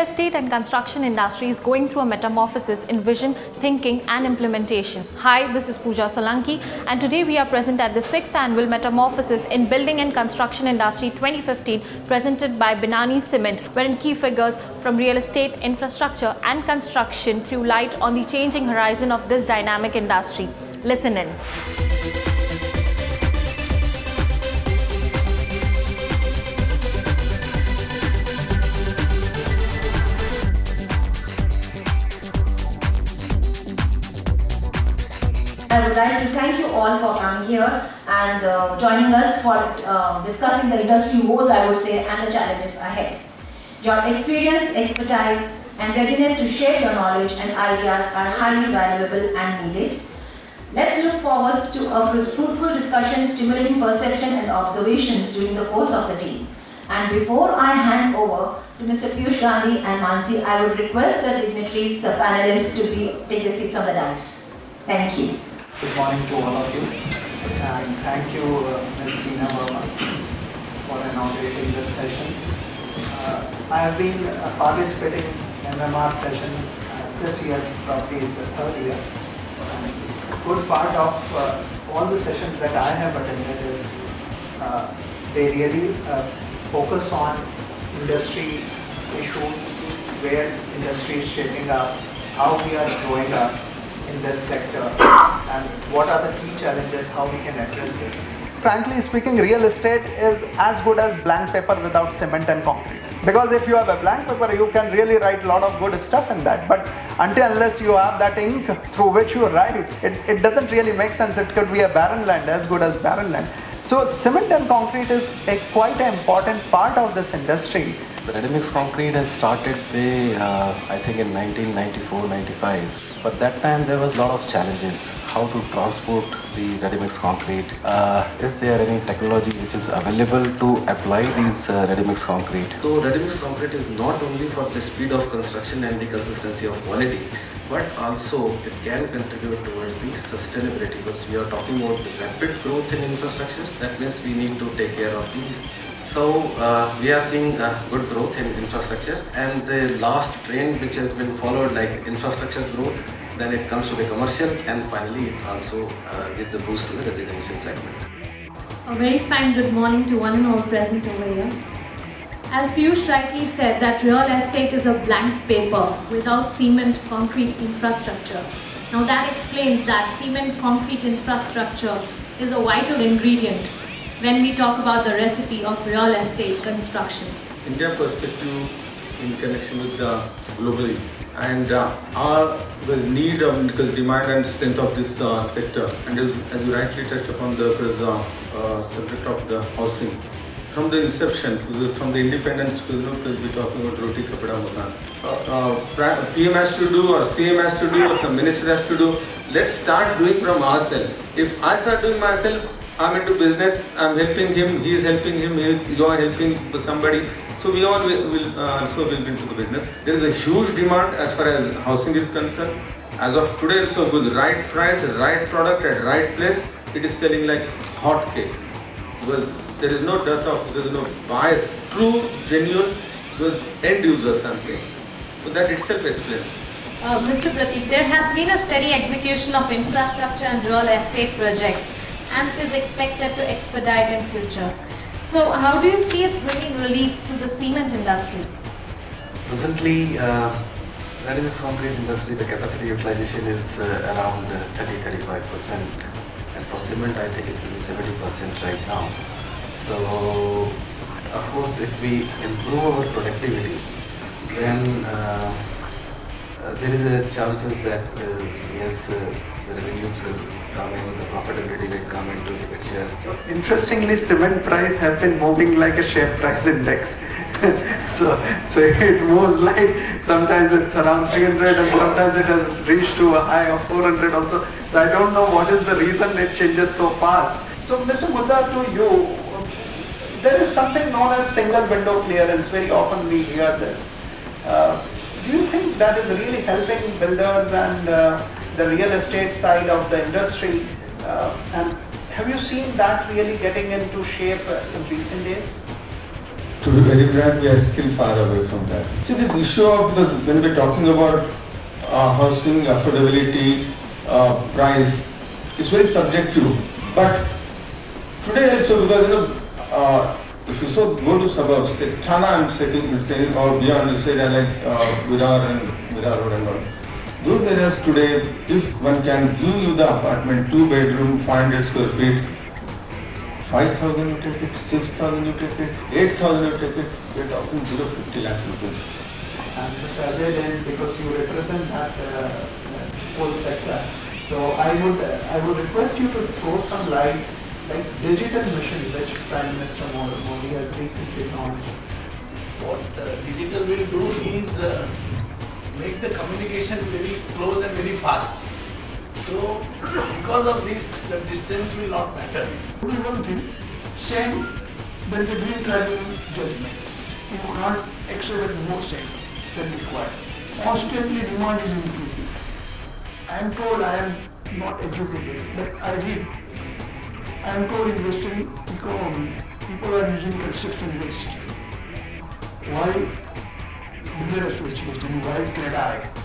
estate and construction industry is going through a metamorphosis in vision, thinking and implementation. Hi, this is Pooja Solanki and today we are present at the 6th Annual Metamorphosis in Building and Construction Industry 2015 presented by Binani Cement, wherein key figures from real estate, infrastructure and construction threw light on the changing horizon of this dynamic industry. Listen in. I would like to thank you all for coming here and joining us for discussing the industry woes, I would say, and the challenges ahead. Your experience, expertise and readiness to share your knowledge and ideas are highly valuable and needed. Let's look forward to a fruitful discussion, stimulating perception and observations during the course of the day. And before I hand over to Mr. Piyush Gandhi and Mansi, I would request the dignitaries, the panelists, to take the seats on the dais. Thank you. Good morning to all of you, and thank you, Ms. Tina Verma, for inaugurating this session. I have been participating in MMR session this year, probably is the third year. And a good part of all the sessions that I have attended is they really focus on industry issues, where industry is shaping up, how we are growing up in this sector, and what are the key challenges, how we can address this. Frankly speaking, real estate is as good as blank paper without cement and concrete. Because if you have a blank paper, you can really write a lot of good stuff in that. But unless you have that ink through which you write, it doesn't really make sense. It could be a barren land, as good as barren land. So cement and concrete is quite an important part of this industry. The ready-mix concrete has started I think in 1994-95. But that time there was a lot of challenges. How to transport the ready-mix concrete? Is there any technology which is available to apply these ready-mix concrete? So ready-mix concrete is not only for the speed of construction and the consistency of quality, but also it can contribute towards the sustainability. Because we are talking about the rapid growth in infrastructure, that means we need to take care of these. So we are seeing good growth in infrastructure, and the last trend which has been followed, like infrastructure growth, then it comes to the commercial, and finally it also gives the boost to the residential segment. A very fine good morning to one and all present over here. As Piyush rightly said, that real estate is a blank paper without cement concrete infrastructure. Now that explains that cement concrete infrastructure is a vital ingredient when we talk about the recipe of real estate construction. India perspective in connection with the globally, and our need because demand and strength of this sector, and as you rightly touched upon the subject of the housing. From the inception, from the independence, because we're talking about roti kapada makan. PM has to do, or CM has to do, or some minister has to do. Let's start doing from ourselves. If I start doing myself, I'm into business, I'm helping him, he is helping him, you are helping somebody. So we all will also will into the business. There is a huge demand as far as housing is concerned. As of today, so with right price, right product at right place, it is selling like hot cake. Because there is no dearth of, there is no bias, true, genuine, because end users, I'm saying. So that itself explains. Mr. Pratik, there has been a steady execution of infrastructure and real estate projects, and is expected to expedite in future. So how do you see it's bringing relief to the cement industry? Presently, ready-mix concrete industry, the capacity utilization is around 30-35%, and for cement I think it will be 70% right now. So of course if we improve our productivity, then there is a chances that yes, the revenues will come in, the profitability will come into the picture. So interestingly, cement price have been moving like a share price index. so it moves like sometimes it's around 300 and sometimes it has reached to a high of 400 also. So I don't know what is the reason it changes so fast. So Mr. Mudda, to you, there is something known as single window clearance. Very often we hear this. Do you think that is really helping builders and the real estate side of the industry? And have you seen that really getting into shape in recent days? To be very frank, we are still far away from that. See, this issue of when we're talking about housing affordability, price, is very subjective. But today also, because if you go to suburbs, like Thana, I'm saying, or beyond, you say that like Virar Road and all. Those areas today, if one can give you the apartment, 2-bedroom, 500 square feet, 5,000 you take it, 6,000 you take it, 8,000 you take it, we're talking 50 lakhs rupees. And Mr. Ajay Jain, because you represent that whole sector, so I would request you to throw some light, like digital mission, which Prime Minister Modi has recently launched. What digital will do is make the communication very close and very fast. So, because of this, the distance will not matter. Only one thing, sand, there is a green tribunal judgment. You can't excavate more sand than required. Constantly demand is increasing. I am told I am not educated, but I read. I am told in Western economy, people are using construction waste. Why builder association? Why CREDAI?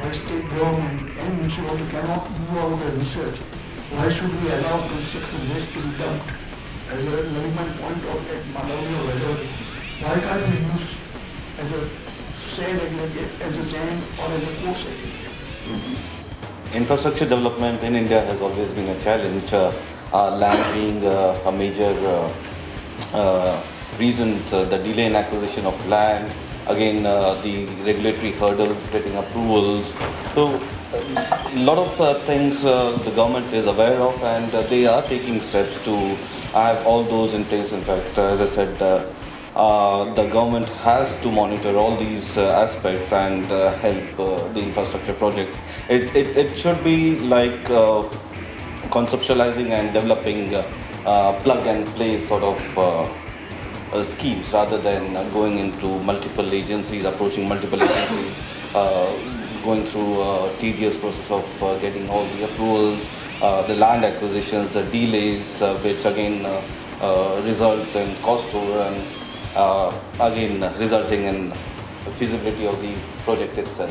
Why state government and municipality cannot do all the research? Why should we allow construction waste to be dumped as a Nariman point out at Malawi or wherever? Why can't we use as a sand aggregate, as a sand or as a coarse aggregate? Infrastructure development in India has always been a challenge. Land being a major reasons, the delay in acquisition of land, again the regulatory hurdles, getting approvals. So a lot of things the government is aware of, and they are taking steps to have all those in place. In fact, as I said, the government has to monitor all these aspects and help the infrastructure projects. It should be like conceptualizing and developing plug and play sort of schemes, rather than going into multiple agencies, approaching multiple agencies, going through a tedious process of getting all the approvals, the land acquisitions, the delays, which again results in cost overruns, again resulting in feasibility of the project itself.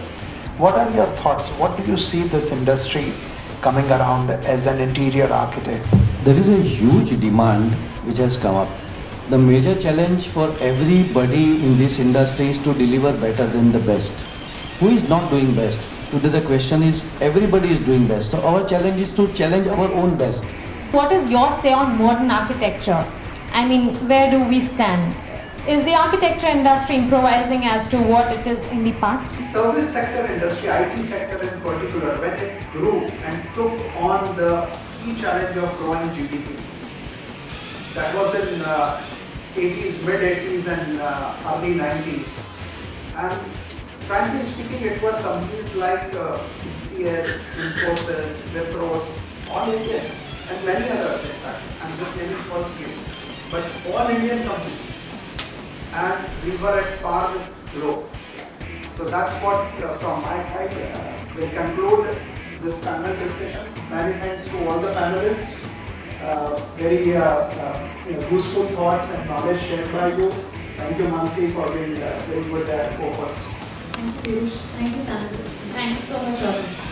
What are your thoughts? What do you see this industry coming around as an interior architect? There is a huge demand which has come up. The major challenge for everybody in this industry is to deliver better than the best. Who is not doing best? Today the question is, everybody is doing best. So our challenge is to challenge our own best. What is your say on modern architecture? I mean, where do we stand? Is the architecture industry improvising as to what it is in the past? The service sector industry, IT sector in particular, when it grew and took on the key challenge of growing GDP, that was in 80s, mid-80s and early 90s. And frankly speaking, it were companies like TCS, Infosys, Wipro, all Indian, and many others in fact. I'm just naming first few, but all Indian companies. And we were at par with Globe. So that's what from my side will conclude this panel discussion. Many thanks to all the panelists. Very useful thoughts and knowledge shared by you. Thank you, Mansi, for being very good co-host. Thank you. Thank you, panelists. Thank you so much, audience.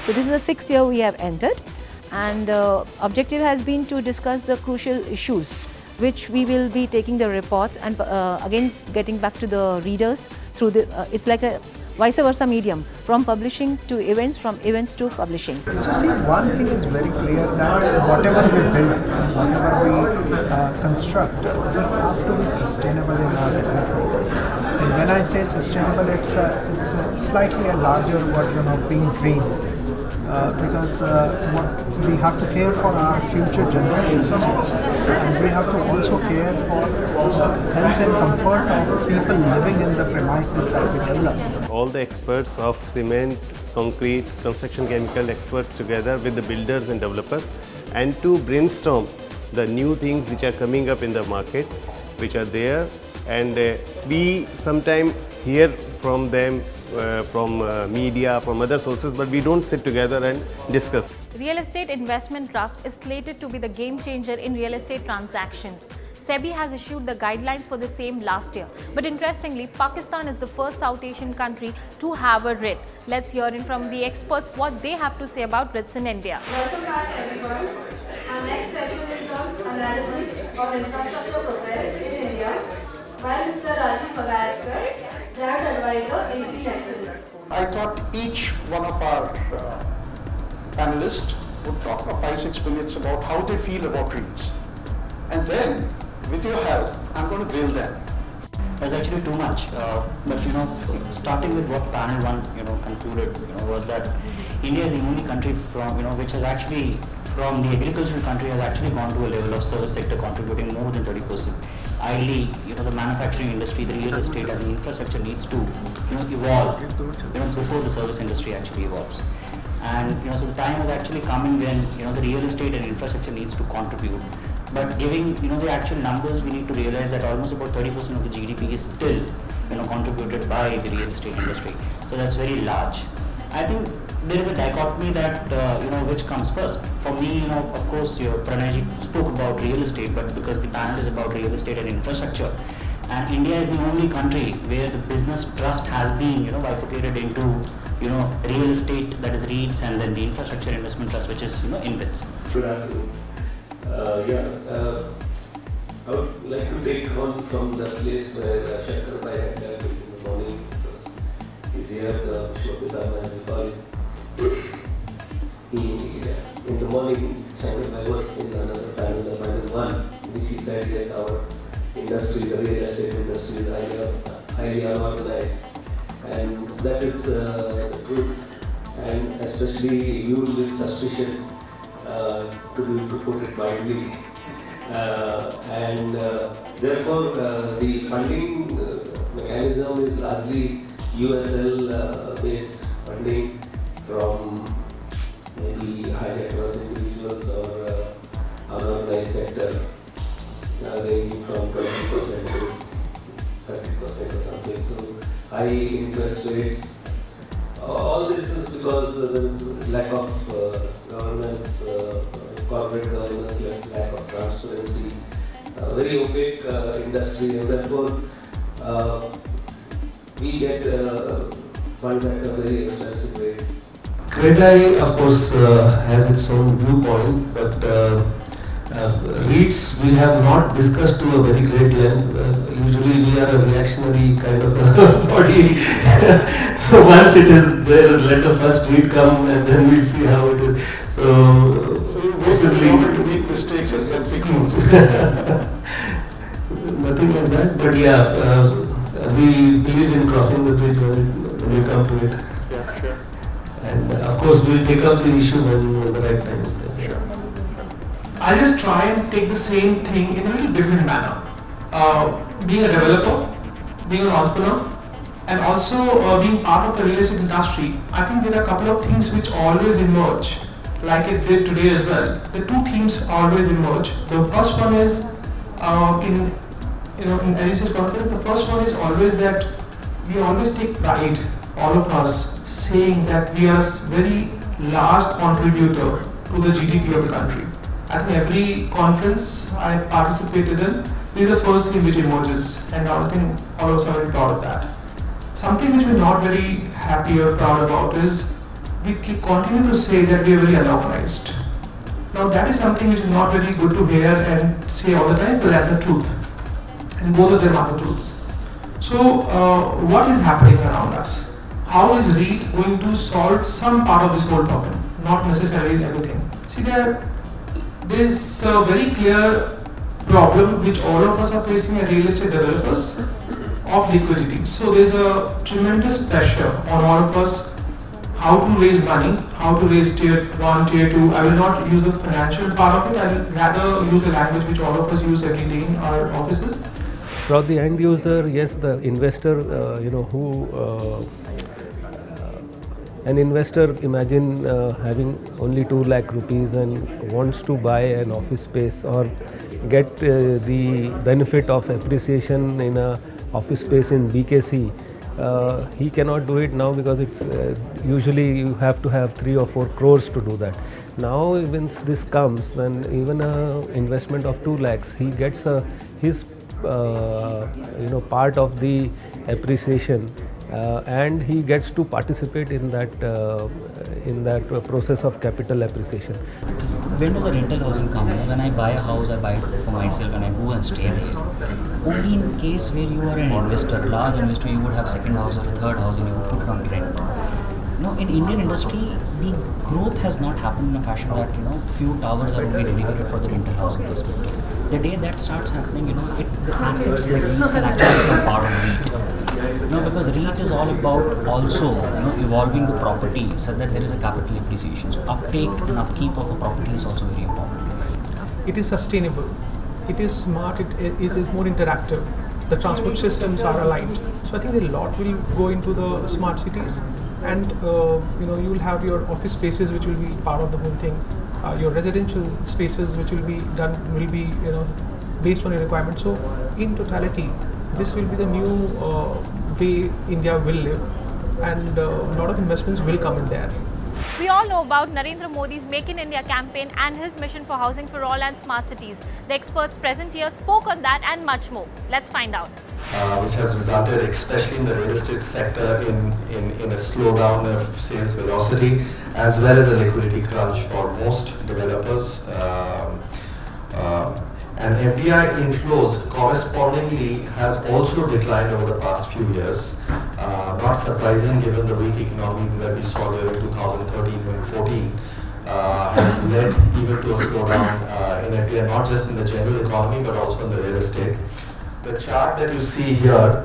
So this is the sixth year we have entered, and the objective has been to discuss the crucial issues which we will be taking the reports and again getting back to the readers through the, it's like a vice versa medium, from publishing to events, from events to publishing. So see, one thing is very clear, that whatever we build and whatever we construct, we have to be sustainable in our development. And when I say sustainable, it's a slightly a larger version of being green. because what we have to care for our future generations, and we have to also care for the health and comfort of people living in the premises that we develop. All the experts of cement, concrete, construction chemical experts together with the builders and developers, and to brainstorm the new things which are coming up in the market, which are there, and we sometimes hear from them, from media, from other sources, but we don't sit together and discuss. Real Estate Investment Trust is slated to be the game changer in real estate transactions. SEBI has issued the guidelines for the same last year. But interestingly, Pakistan is the first South Asian country to have a REIT. Let's hear in from the experts what they have to say about REITs in India. Welcome back everyone. Our next session is on analysis of infrastructure progress in India by Mr. Rajiv Pagayekar, Grant Advisor, AC Nexon. I thought each one of our panelists would talk for 5-6 minutes about how they feel about REITs. And then, with your help, I'm going to drill them. There's actually too much, but starting with what panel one concluded, was that India is the only country from which has actually, from the agricultural country, has actually gone to a level of service sector contributing more than 30%. Ideally, the manufacturing industry, the real estate, and the infrastructure needs to evolve, before the service industry actually evolves. And so the time is actually coming when the real estate and infrastructure needs to contribute. But giving the actual numbers, we need to realize that almost about 30% of the GDP is still contributed by the real estate industry. So that's very large. I think there is a dichotomy that which comes first. For me, of course, Pranay spoke about real estate, but because the panel is about real estate and infrastructure, and India is the only country where the business trust has been bifurcated into real estate, that is REITs, and then the infrastructure investment trust, which is InvITs. Good afternoon. I would like to take on from the place where Shankar Bhai had left in the morning, because he's here, the Shobhita Mahal. In the morning, Shankar Bhai was in another panel, the panel one, which he said, yes, our industry, the real estate industry, is highly unorganized. And that is the truth, and especially viewed with suspicion, to put it mildly. Therefore, the funding mechanism is largely USL based funding from maybe high net worth individuals or unorganized sector, ranging from 20% to 30% or something. So high interest rates. All this is because there is lack of governance, corporate governance, lack of transparency, very opaque industry, and therefore we get funds at a very expensive rate. CREDAI, of course, has its own viewpoint, but REITs we have not discussed to a very great length. Usually we are a reactionary kind of a body. So once it is there, let the first REIT come and then we'll see how it is. So possibly to make mistakes and help people. Nothing like that, but yeah, we believe in crossing the bridge when we come to it. Yeah, sure. And of course we'll take up the issue when the right time is there. Sure. I'll just try and take the same thing in a little different manner. Being a developer, being an entrepreneur, and also being part of the real estate industry, I think there are a couple of things which always emerge, like it did today as well. The two themes always emerge. The first one is in Alice's conference. The first one is always that we always take pride, all of us, saying that we are a very large contributor to the GDP of the country. I think every conference I participated in, this is the first thing which emerges, and I think all of us are very proud of that. Something which we're not very happy or proud about is we continue to say that we are very unorganized. Now that is something which is not very good to hear and say all the time, but that's the truth. And both of them are the truths. So what is happening around us? How is REIT going to solve some part of this whole problem? Not necessarily everything. See, there is a very clear problem which all of us are facing as real estate developers of liquidity. So there is a tremendous pressure on all of us how to raise money, how to raise tier 1, tier 2. I will not use the financial part of it. I will rather use the language which all of us use every day in our offices. For the end user, yes, the investor, an investor, imagine having only 2 lakh rupees and wants to buy an office space or get the benefit of appreciation in a office space in BKC. He cannot do it now because it's usually you have to have 3 or 4 crores to do that. Now when this comes, when even a investment of 2 lakhs, he gets his part of the appreciation, and he gets to participate in that process of capital appreciation. When does the rental housing come? When I buy a house, I buy it for myself and I go and stay there. Only in case where you are an investor, large investor, you would have second house or a third house and you would put it on rent. Now, in Indian industry, the growth has not happened in a fashion that few towers are only dedicated for the rental housing perspective. The day that starts happening, the assets like these can actually become part of REIT. Because REIT is all about also evolving the property so that there is a capital appreciation. So uptake and upkeep of a property is also very important. It is sustainable. It is smart. It is more interactive. The transport systems are aligned. So I think a lot will go into the smart cities, and you will have your office spaces which will be part of the whole thing. Your residential spaces which will be done will be based on your requirements. So in totality, this will be the new way India will live, and a lot of investments will come in there. We all know about Narendra Modi's Make in India campaign and his mission for housing for all and smart cities. The experts present here spoke on that and much more. Let's find out. Which has resulted, especially in the real estate sector, in a slowdown of sales velocity, as well as a liquidity crunch for most developers. And FDI inflows correspondingly has also declined over the past few years. Not surprising given the weak economy that we saw during 2013 and 14 has led even to a slowdown in FDI, not just in the general economy but also in the real estate. The chart that you see here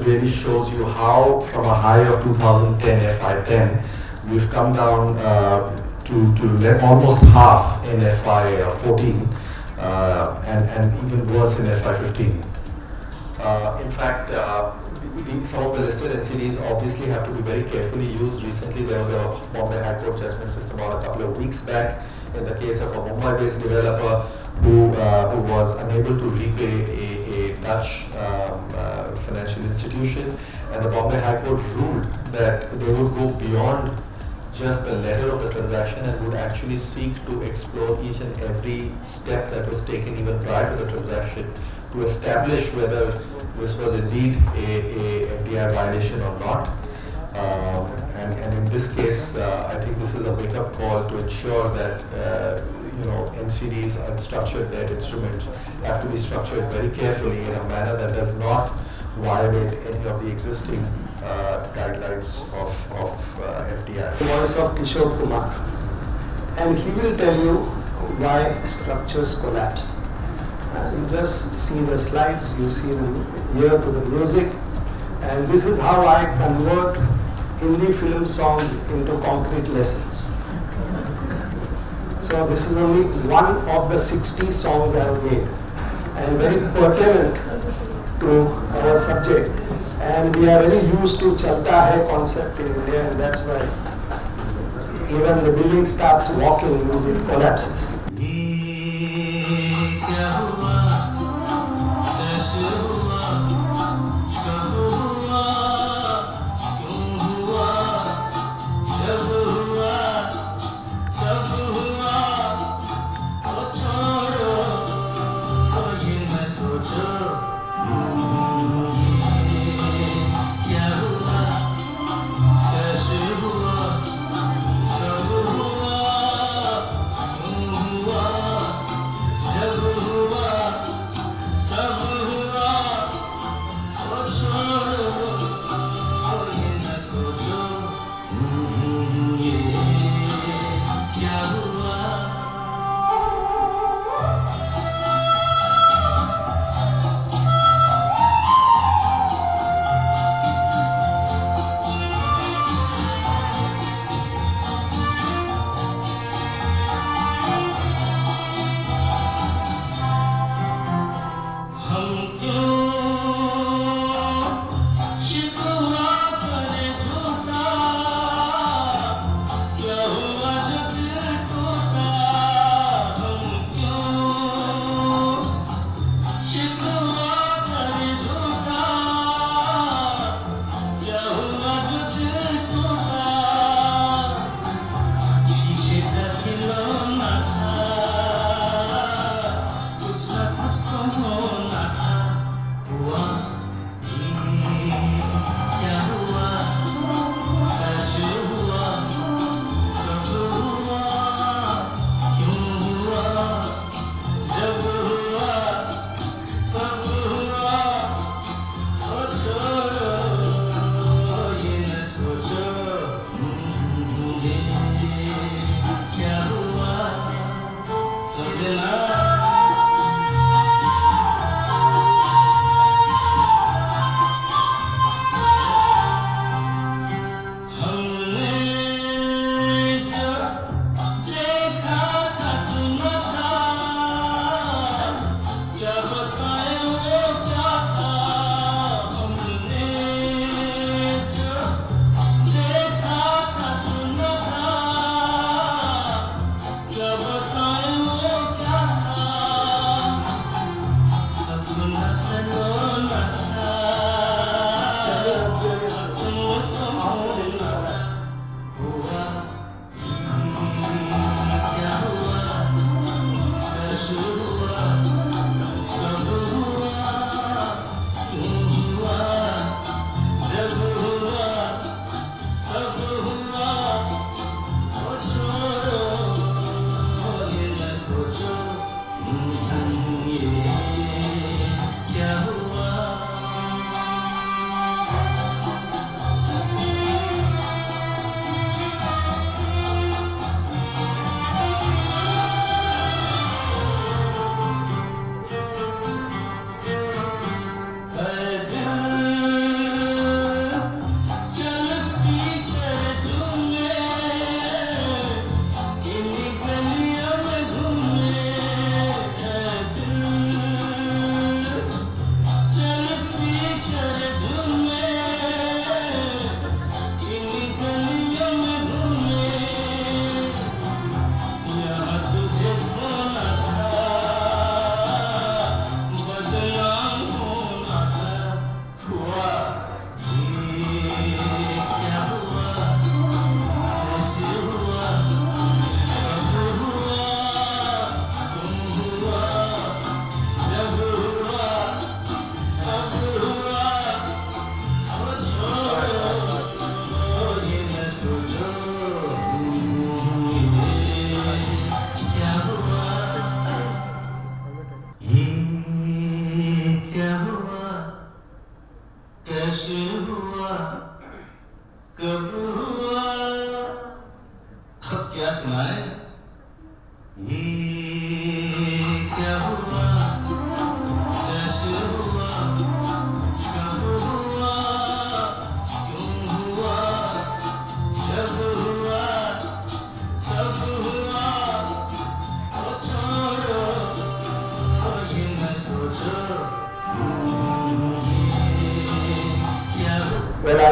really shows you how from a high of 2010 FY10 we've come down to almost half in FY14 and even worse in FY15. In fact, some of the listed NCDs obviously have to be very carefully used. Recently there was a Bombay High Court judgment just about a couple of weeks back in the case of a Mumbai-based developer who was unable to repay a Dutch financial institution, and the Bombay High Court ruled that they would go beyond just the letter of the transaction and would actually seek to explore each and every step that was taken even prior to the transaction to establish whether this was indeed a FDI violation or not. And in this case, I think this is a wake-up call to ensure that NCDs and structured debt instruments have to be structured very carefully in a manner that does not violate any of the existing guidelines of FDI. The voice of Kishore Kumar, and he will tell you why structures collapse. You just see the slides, you see the ear to the music, and this is how I convert Hindi film songs into concrete lessons. So this is only one of the 60 songs I have made, and very pertinent to our subject. And we are very used to Chalta Hai concept in India, and that's why even the building starts walking, music collapses.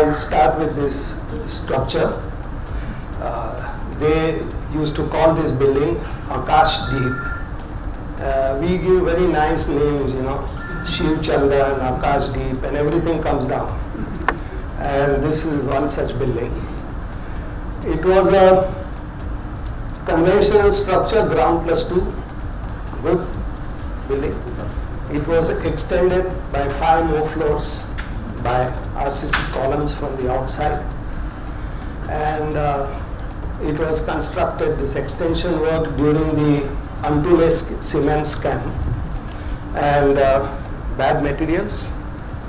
I'll start with this structure. They used to call this building Akash Deep. We give very nice names, you know, Shiv Chandra and Akash Deep, and everything comes down. And this is one such building. It was a conventional structure, ground plus 2, good building. It was extended by 5 more floors by RCC columns from the outside. And it was constructed, this extension work, during the Antule cement scam. And bad materials,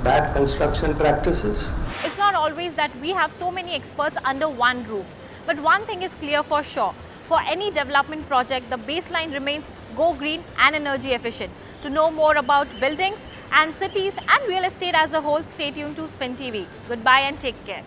bad construction practices. It's not always that we have so many experts under one roof. But one thing is clear for sure. For any development project, the baseline remains go green and energy efficient. To know more about buildings and cities and real estate as a whole, stay tuned to Spin TV. Goodbye and take care.